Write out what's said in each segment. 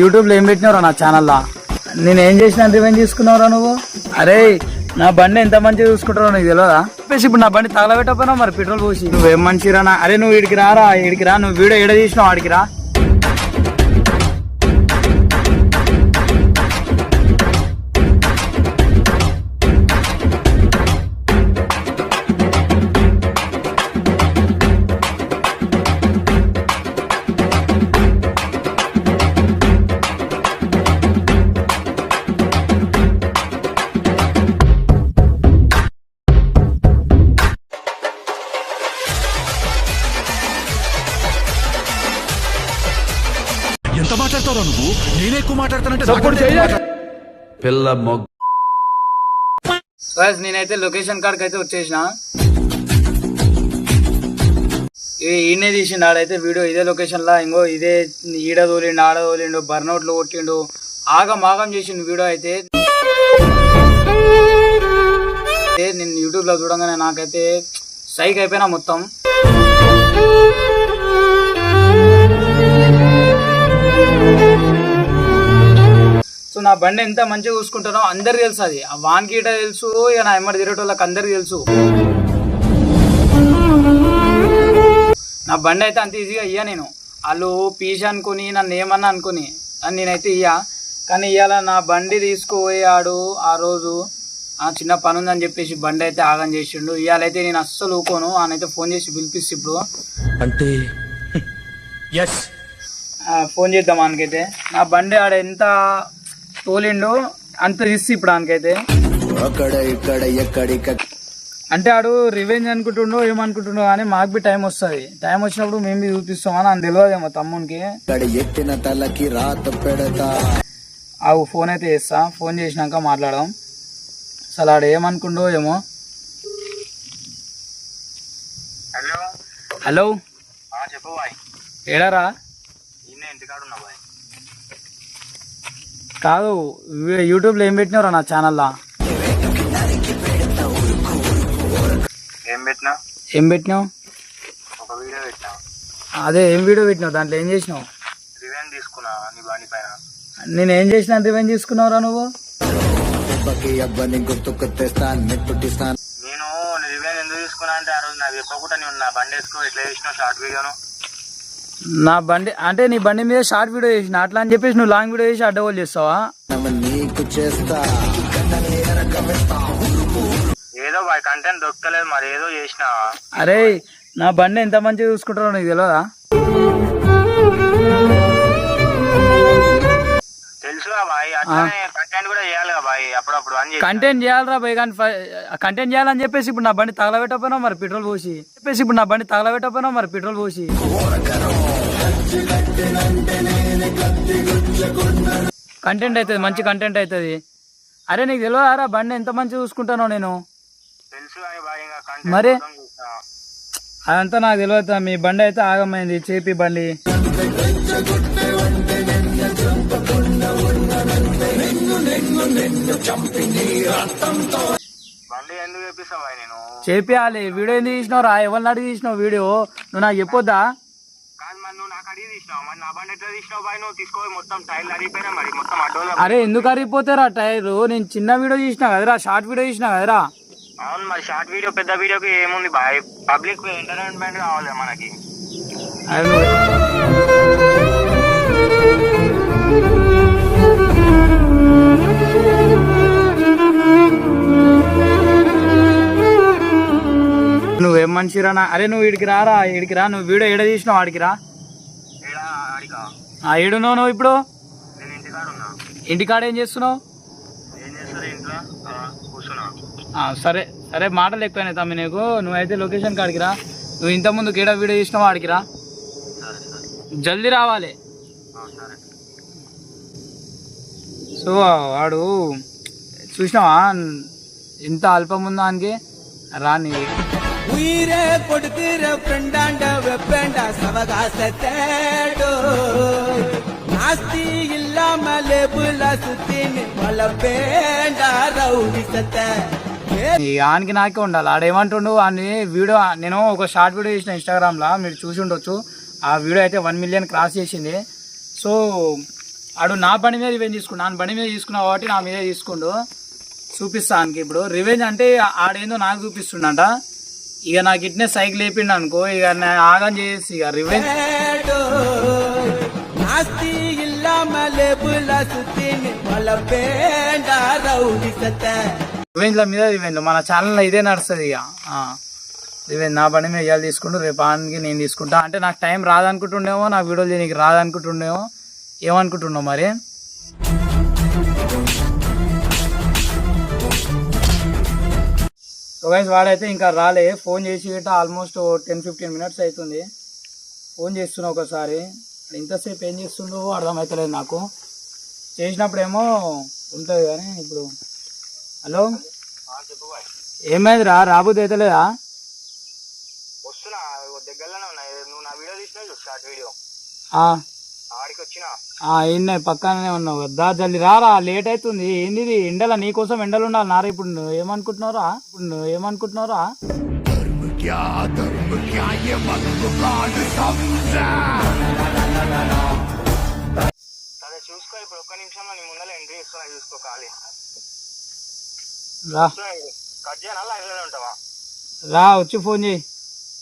YouTube లో ఏం పెట్టినవరా నా ఛానల్లా? నేనేం చేసినా రివెంజ్ తీసుకున్నావురా నువ్వు? అరే నా బండి ఎంత మంచిగా చూసుకుంటారో నీకు తెలియదా? చెప్పేసి ఇప్పుడు నా బండి తగలబెట్టకపోయినా మరి పెట్రోల్ పోసి. నువ్వేం మంచిరా? అరే నువ్వు ఇడికి రారా, ఇడికి రా. నువ్వు వీడియో ఎడ తీసినావు ఆడికి రా. ఎంత మాట్లాడతావు నువ్వు? నేనే ఎక్కువ మాట్లాడతానంటే పిల్ల మొగ్గ. నేనైతే లొకేషన్ కాడికి అయితే వచ్చేసిన. ఈయనే తీసిండు ఆడైతే వీడియో ఇదే లొకేషన్ లా. ఇంకో ఇదే ఈడ తోలిండు, ఆడ తోలిండు, బర్నౌట్లు కొట్టిండు, ఆగం చేసిండు వీడియో అయితే. నేను యూట్యూబ్ లో చూడంగానే నాకైతే సైక్ అయిపోయినా మొత్తం. సో నా బండి ఎంత మంచిగా చూసుకుంటానో అందరికి తెలుసు. అది ఆ వానికి ఇట తెలుసు, ఇక నా ఎమ్మడి తిరగటోళ్ళకి అందరికి తెలుసు. నా బండి అయితే అంత ఈజీగా ఇయ్య నేను. వాళ్ళు పీస్ అనుకుని నన్ను ఏమన్నా అనుకుని నేనైతే ఇయ్య. కానీ ఇవాళ నా బండి తీసుకుపోయాడు. ఆ రోజు ఆ చిన్న పని ఉందని చెప్పేసి బండి అయితే ఆగం చేసిండు. ఇవాళైతే నేను అస్సలు ఊకోను. ఆయనైతే ఫోన్ చేసి పిలిపిస్తే ఇప్పుడు అంటే ఫోన్ చేద్దాం ఆయనకైతే. నా బండి ఆడ ఎంత తోలిండు అంత తీసి ఇప్పుడు ఆయనకైతే. అంటే ఆడు రివెంజ్ అనుకుంటుండో ఏమనుకుంటుండో కానీ మాకు బి టైం వస్తుంది. టైం వచ్చినప్పుడు మేము బి చూపిస్తామని అని తెలియదేమో తమ్మునికి. ఆ ఫోన్ అయితే చేస్తా. ఫోన్ చేసినాక మాట్లాడదాం. అసలు ఆడు ఏమనుకుండో ఏమో. హలో హలో చెప్పు బాయ్. ఏడారా? ఇంటికాడున్నా బాయ్. కాదు యూట్యూబ్ లో ఏం పెట్టినవరా నా ఛానల్లా? ఏం పెట్టినావు? ఒక వీడియో పెట్టినా. అదే ఏం వీడియో పెట్టినావు? దాంట్లో ఏం చేసినావు? రివెంజ్ తీసుకున్నా నీ బండి పైన. నేను ఏం చేసినా రివెంజ్ తీసుకున్నావురా నువ్వు? నేను రివెంజ్ ఎందుకు తీసుకున్నా అంటే ఆ రోజు నాకు చెప్పకుండా నేను నా బండి వేసుకో ఎట్లా చేసినావు షార్ట్ వీడియోను. నా బండి అంటే నీ బండి మీద షార్ట్ వీడియో చేసిన అట్లా అని చెప్పేసి నువ్వు లాంగ్ వీడియో చేసి అడ్డగోలు చేస్తావా? ఏదో బాయ్ కంటెంట్ దొరకలేదు మరి ఏదో చేసినా. అరే నా బండి ఎంత మంచిగా చూసుకుంటారో నీకు తెలియదా? తెలుసుగా బాయ్. అట్లనే కంటెంట్ కూడా చేయాలిగా బాయ్ అప్పుడప్పుడు అని. కంటెంట్ చేయాలరా బాయ్. కానీ కంటెంట్ చేయాలని చెప్పేసి ఇప్పుడు నా బండి తగలబెట్టకపోయినా మరి పెట్రోల్ పోసి. కంటెంట్ అవుతుంది, మంచి కంటెంట్ అవుతుంది. అరే నీకు తెలియదారా బండి ఎంత మంచిగా చూసుకుంటానో నేను? మరి అదంతా నాకు తెలియదు. మీ బండి అయితే ఆగమైంది, చేపి బండి. చేపియాలి. వీడియో ఎందుకు తీసినావు రా? ఎవరిని అడిగి తీసినావు వీడియో? నువ్వు నాకు చెప్పొద్దా? అరే ఎందుకు అరిగిపోతారా టైర్? నేను చిన్న వీడియో తీసినా కదరా, షార్ట్ వీడియో తీసినా కదరా. అవును మరి షార్ట్ వీడియో పెద్ద వీడియోకి ఏముంది బాయ్, పబ్లిక్ ఎంటర్టైన్మెంట్ కావాలి మనకి. నువ్వేం మంచిరా? అరే నువ్వు ఇడికి రారా, ఇడికి రా. నువ్వు వీడియో ఎడ తీసినావు ఆడికి రా. ఏడున్నావు నువ్వు ఇప్పుడు? ఇంటికాడ ఏం చేస్తున్నావు? సరే సరే మాటలు ఎక్కువైనాయి తమ్మి నీకు. నువ్వైతే లొకేషన్ కాడికి రా. నువ్వు ఇంతకుముందు కేడా వీడియో తీసినావు ఆడికి రా. జల్దీ రావాలి. సో వాడు చూసినావా ఇంత అల్పం ఉందా అనికి రాని. உயிரே கொடுக்கிற ஃப்ரெண்டாண்ட வெப்பேண்டா சவகாசத்தேடோ நாஸ்தி இல்லாம லேபுல சுத்தின்னு வளப்பேண்டா రౌడీ సత్తే. ఆనికి నాకే ఉండాలి. ఆడేమంటుండు అని వీడియో నేను ఒక షార్ట్ వీడియో చేసిన ఇన్స్టాగ్రామ్లో, మీరు చూసి ఉండొచ్చు. ఆ వీడియో అయితే 1 మిలియన్ క్రాస్ చేసింది. సో ఆడు నా బండి మీద రివెంజ్ తీసుకున్నా, నా బండి మీద తీసుకున్నా కాబట్టి నా మీద తీసుకుండు. చూపిస్తానికి ఇప్పుడు రివెంజ్ అంటే ఆడేందో నాకు చూపిస్తుండంట. ఇక నాకు ఇట్నే సైకిల్ వేపిండు అనుకో, ఇక నేను ఆగం చేసి ఇక రివెంజ్ నాస్తి ఇల్లామలేబుల సుత్తిని వలపేండ రౌడి సత్తే రివెంజ్ల మీద రివెంజ్ మన ఛానల్లో ఇదే నడుస్తుంది. ఇక రివెంజ్ నా బండి మీద ఇవాళ తీసుకుంటూ రేపు ఆనికి నేను తీసుకుంటా. అంటే నాకు టైం రాదనుకుంటుండేమో, నా వీడియోలు నీకు రాదనుకుంటుండేమో, ఏమనుకుంటున్నావు మరి. సో గైస్ వాడైతే ఇంకా రాలే, ఫోన్ చేసి గట్రా ఆల్మోస్ట్ 10-15 మినిట్స్ అవుతుంది. ఫోన్ చేస్తున్నా ఒకసారి, ఇంతసేపు ఏం చేస్తుండో అర్థమవుతలేదు నాకు. చేసినప్పుడేమో ఉంటుంది కానీ ఇప్పుడు హలో ఏమైంది రాబోద్దు అవుతలేదా? వస్తున్నా దగ్గరలోనే ఉన్నా. నువ్వు నా వీడియో తీసినావు షార్ట్ వీడియో, ఆడికి వచ్చినా ఉన్నాయి పక్కనే ఉన్నావు కదా, జల్ది రారా, లేట్ అవుతుంది. ఏంది ఇది ఎండల నీకోసం ఎండలు ఉండాలి నారా. ఇప్పుడు నువ్వు ఏమనుకుంటున్నారా? సరే చూసుకో, ఇప్పుడు ఒక్క నిమిషంలో నీ ముందర ఎంట్రీ ఇస్తున్నా, చూసుకో. ఖాళీ రా, కట్ చేయనా లైన్లోనే ఉంటావా? రా వచ్చి ఫోన్ చేయి.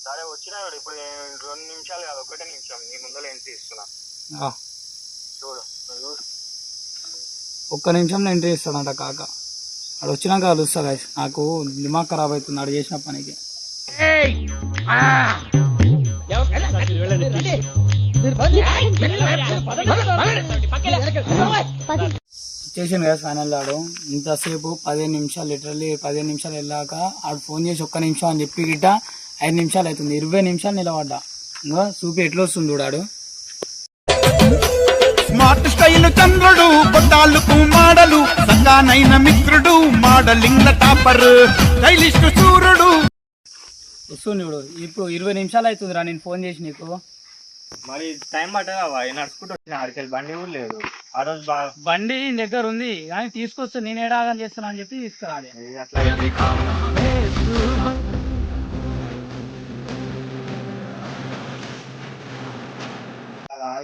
సరే వచ్చినా ఇప్పుడు 2 నిమిషాలు కాదు, 1 నిమిషం నీ ముందర ఎంట్రీ ఇస్తున్నా, చూడు. ఒక్క నిమిషంలో ఎంట్రీ ఇస్తాడంట కాక. అక్కడ వచ్చినాక కలుస్తా గైస్, నాకు దిమాగ్ ఖరాబ్ అవుతుంది ఆడు చేసిన పనికి. చేసాను కదా ఫైనల్. ఆడు ఇంతసేపు 15 నిమిషాలు, లిటరల్లీ 15 నిమిషాలు వెళ్ళాక ఆడు ఫోన్ చేసి ఒక్క నిమిషం అని చెప్పి గిట్ట 5 నిమిషాలు అవుతుంది. 20 నిమిషాలు నిలబడ్డా. ఇంకా చూపి ఎట్లా వస్తుంది చూడాడు. స్మార్ట్ స్టైల్ చంద్రుడు, కొట్టాలకు మాడలు, సంగానైన మిత్రుడు, మోడలింగ్ టాపర్, స్టైలిష్ సూర్యుడు వస్తుంది చూడు. ఇప్పుడు 20 నిమిషాలు అవుతుంది రా నేను ఫోన్ చేసి నీకు. మరి టైం పట్టదా? నడుచుకుంటూ వచ్చిన ఆడికి బండి కూడా లేదు ఆ రోజు. బండి దగ్గర ఉంది కానీ తీసుకొస్తే నేను ఏడాగం చేస్తున్నా అని చెప్పి తీసుకురాలి. అట్లా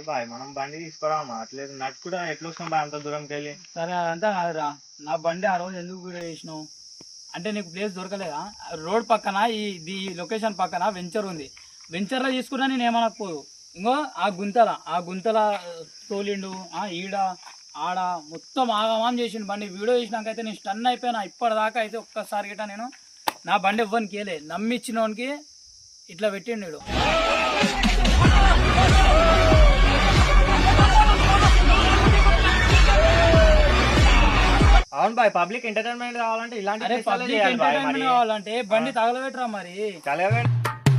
బాయ్, మనం బండి తీసుకోరామా? అట్లేదు నడుచుకుంటా ఎట్లా వస్తాం బాయ్ అంత దూరంకి వెళ్ళి. సరే అదంతా కాదురా, నా బండి ఆ రోజు ఎందుకు వీడియో చేసినావు అంటే నీకు ప్లేస్ దొరకలేదా? రోడ్ పక్కన ఈ లొకేషన్ పక్కన వెంచర్ ఉంది, వెంచర్లో తీసుకున్నా నేను ఏమనకపోదు. ఇంకో ఆ గుంతల తోలిండు, ఈడ ఆడ మొత్తం ఆగమాం చేసిండు బండి. వీడియో చేసినాకైతే నేను స్టన్ అయిపోయినా. ఇప్పటిదాకా అయితే ఒక్కసారి గిట్ట నేను నా బండి ఇవ్వనికి వెళ్ళే, నమ్మిచ్చినోనికి ఇట్లా పెట్టిండు. అవును బాయ్, పబ్లిక్ ఎంటర్టైన్మెంట్ కావాలంటే ఇలాంటి కావాలంటే బండి తగలబెట్టరా మరి.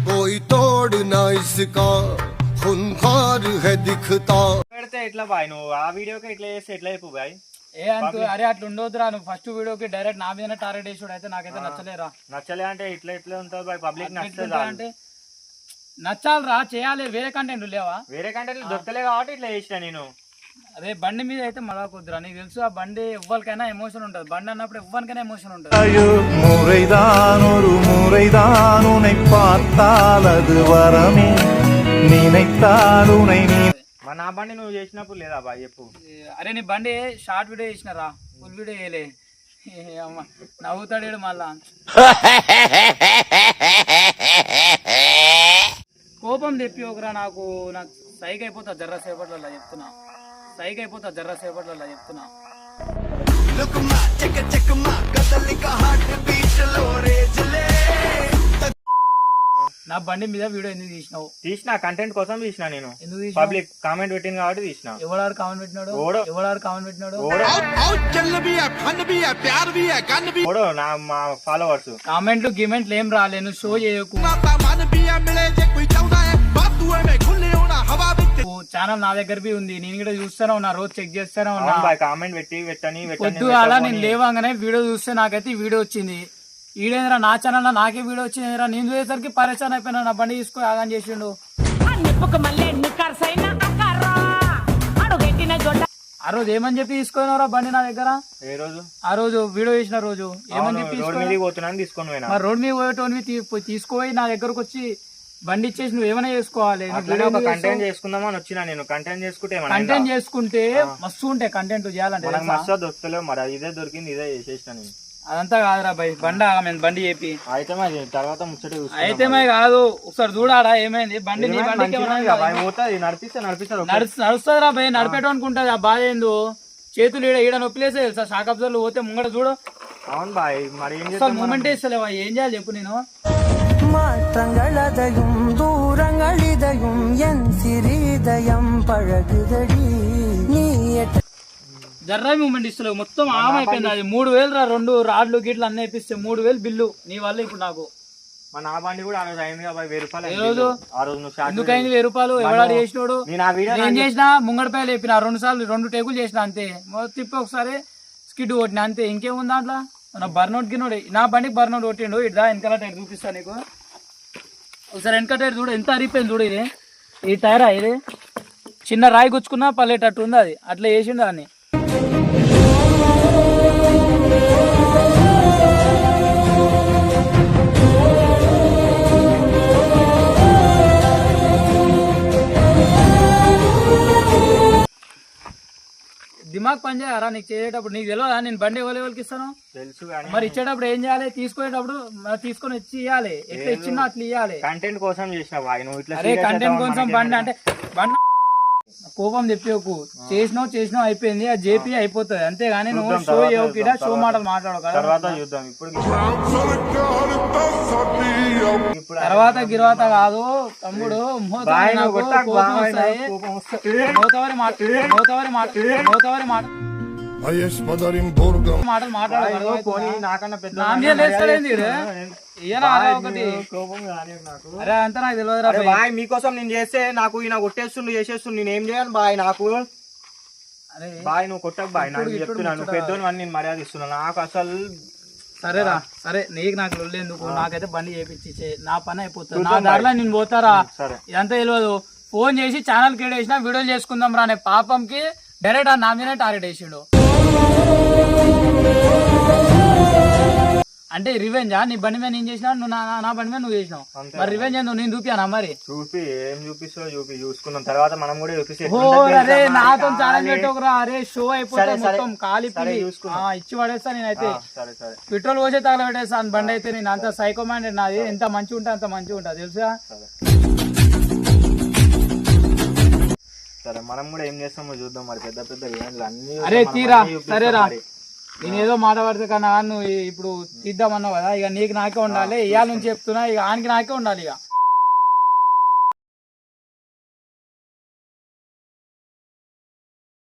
कोई तोड़ ना इसका खूंखार है दिखता. పెడితే ఎట్లా బాయ్? నువ్వు ఆ వీడియోకి ఎట్లా చేస్తే ఎట్లా చెప్పు బాయ్? అరే అట్లా ఉండొద్దురా, నువ్వు ఫస్ట్ వీడియోకి డైరెక్ట్ నా మీద టార్గెట్ వేసుడు అయితే నాకైతే నచ్చలేరా. నచ్చలే అంటే ఇట్లా ఉంటుంది బాయ్, పబ్లిక్ నచ్చలేదు అంటే నచ్చాలరా, చేయాలి. వేరే కంటెంట్ లేవా? వేరే కంటెంట్ దొరకలే కాబట్టి ఇట్లా చేసిన నేను. అదే బండి మీద అయితే మళ్ళా కుదరా. నీకు తెలుసు ఆ బండి ఎవ్వరికైనా ఎమోషన్ ఉంటుంది. బండి అన్నప్పుడు ఎవ్వరికైనా ఎమోషన్ ఉంటుంది. முறைதான் ஒரு முறைதான் உன்னை பார்த்தால் அது வரமே நினைத்தால் உன்னை நீ. మరి నా బండి నువ్వు చేసినప్పుడు లేదా బాయ్ చెప్పు. అరే నీ బండి షార్ట్ వీడియో చేసినారా, ఫుల్ వీడియో చేయలే. అమ్మ నవ్వుతాడు మళ్ళా. కోపం తెప్పి ఒకరా, నాకు సైక్ అయిపోతా జర్ర సేపట్లలో చెప్తున్నా. నా బండి మీద వీడియో ఎందుకు తీసినావు? తీసిన కంటెంట్ కోసం తీసిన నేను. ఎందుకు తీసినావు? పబ్లిక్ కామెంట్ పెట్టింది కాబట్టి తీసిన. ఎవడారు కామెంట్ పెట్టినాడు? ఓడో నా మా ఫాలోవర్స్. కామెంట్లు గిమెంట్లు ఏం రాలేను, షో చేయకు. ఛానల్ నా దగ్గర ఉంది, నేను కూడా చూస్తూనే ఉన్నా, రోజు చెక్ చేస్తూనే ఉన్నా. కామెంట్ పెట్టని పొద్దుగాల నేను లేవాగానే వీడియో చూస్తే నాకైతే వీడియో వచ్చింది. ఈడేంద్రా నా ఛానల్ నాకే వీడియో వచ్చింది. నేను చూసేసరికి పరేషాన్ అయిపోయినా. నా బండి తీసుకొని ఆగం చేసిండు. ఆ రోజు ఏమని చెప్పి తీసుకున్నారా బండి నా దగ్గర? ఏ రోజు? ఆ రోజు వీడియో చేసిన రోజు ఏమని చెప్పి రోడ్ మీద పోతున్నాను తీసుకొని పోయినా. మరి రోడ్ మీద పోయేటోని తీసుకోపోయి నా దగ్గరకు వచ్చి బండి ఇచ్చేసి నువ్వు ఏమైనా చేసుకోవాలి. అట్లనే ఒక కంటెంట్ చేసుకుందామని వచ్చినా నేను. కంటెంట్ చేసుకుంటే కంటెంట్ చేసుకుంటే మస్తు ఉంటాయి కంటెంట్ చేయాలంటే. మస్తు దొరకలేవు మరి, ఇదే దొరికింది ఇదే చేసేసిన నేను. అదంతా కాదురా భయ్, బండి చెప్పి అయితే మరి తర్వాత ముచ్చట అయితే కాదు, ఒకసారి చూడాడా ఏమైంది బండి నడుస్తుందిరా భయ్, నడిపేటోనికి ఉంటది. ఆ బాధ ఏందో చేతులు ఈడ నొప్పిలేసే తెలుసా, షాక్ అబ్జర్వ్ పోతే ముంగట చూడు. అవును బాయ్, మరి మూమెంట్ వేస్తలేవా, ఏం చేయాలి చెప్పు నేను. மாற்றங்களதையும் தூரங்களிதையும் என் சிறிதயம் பழகுதடி நீ జర్రా మూమెంట్ ఇస్తలేవు, మొత్తం ఆమె అయిపోయింది. అది 3,000 రా, 2 రాడ్లు గిట్లు అన్నీ ఇప్పిస్తే 3,000 బిల్లు నీ వల్ల. ఇప్పుడు నాకు నా బండి కూడా ఆ రోజు అయింది కదా 1,000 రూపాయలు. ఏ రోజు ఎందుకైంది 1,000 రూపాయలు? ఎవడాడు చేసినోడు? ఏం చేసినా ముంగడపాయలు చెప్పిన 2 సార్లు 2 టేకులు చేసిన అంతే. తిప్పి ఒకసారి స్కిడ్ కొట్టిన అంతే, ఇంకేముంది దాంట్లో. నా బర్నౌట్ గిన్నోడు, నా బండికి బర్నౌట్ కొట్టిండు. ఇట్లా వెనకాల టైర్ చూపిస్తాను నీకు ఒకసారి. వెనక టైర్ చూడు ఎంత అరిపోయింది చూడు. ఇది ఈ టైరా, ఇది చిన్న రాయి గుచ్చుకున్నా పల్లెటట్టు ఉంది. అది అట్లా చేసిండు దాన్ని. దిమాగ్ పని చేయారా నీకు చేసేటప్పుడు? నీకు తెలియదా నేను బండి ఎవరికి ఇస్తాను? తెలుసు. మరి ఇచ్చేటప్పుడు ఏం చేయాలి? తీసుకునేటప్పుడు తీసుకొని వచ్చి ఇవ్వాలి. ఎట్లా ఇచ్చినా అట్లా ఇవ్వాలి. కంటెంట్ కోసం చేసిన. అరే కంటెంట్ కోసం బండి అంటే బండి కోపం తెప్పికు చేసినావు అయిపోయింది. అది జేపీ అయిపోతుంది అంతేగాని నువ్వు షో యోకిడ షో మాటలు మాట్లాడవు కదా. తర్వాత గిరవాత కాదు తమ్ముడు, మాటలు మాట్లాడకూడదు. అరే అంతా నాకు తెలియదు బాయ్. మీకోసం నేను చేస్తే నాకు ఈయన కొట్టేస్తుండు చేసేస్తుండు, నేను ఏం చేయాలి బాయ్? నాకు అరే బాయ్ నువ్వు కొట్టకు బాయ్, నాకు చెప్తున్నాను పెద్దోని అని నేను మర్యాద ఇస్తున్నాను. నాకు అసలు సరేరా, సరే నీకు నాకు లొల్లేందుకు? నాకైతే బండి చేపించి నా పని అయిపోతుంది. నా దారిలో నేను పోతారా? ఇదంతా తెలియదు. ఫోన్ చేసి ఛానల్ క్రియేట్ చేసినా వీడియోలు చేసుకుందాం రా అనే పాపంకి డైరెక్ట్ నా మీదనే టార్గెట్ వేసిండు. అంటే రివెంజా? నీ బండి మీద నేను చేసినా, నువ్వు నా బండి మీద నువ్వు చేసినావు. మరి రివెంజ్ ఏందో నేను చూపియానా? మరి చూపి ఏం చూపిస్తావు చూసుకున్నాం తర్వాత మనం కూడా చూపిస్తే. అరే నాతో ఛానల్ పెట్టకురా. అరే షో అయిపోతుంది మొత్తం ఖాళీ ఇచ్చి పడేస్తా నేనైతే. పెట్రోల్ పోసే తగల పెట్టేస్తాను బండి అయితే. నేను అంత సైకో మైండెడ్ నాది. ఎంత మంచిగా ఉంటే అంత మంచిగా ఉంటా తెలుసా. సరే మనం కూడా ఏం చేస్తామో చూద్దాం. మరి పెద్ద పెద్ద రివెంజ్లు అన్ని. అరే తీరా, సరేరా. నేను ఏదో మాట పడితే కన్నా నువ్వు ఇప్పుడు తీద్దామన్నావు కదా. ఇక నీకు నాకే ఉండాలి. ఇవాళ నుంచి చెప్తున్నా, ఇక ఆనికి నాకే ఉండాలి. ఇక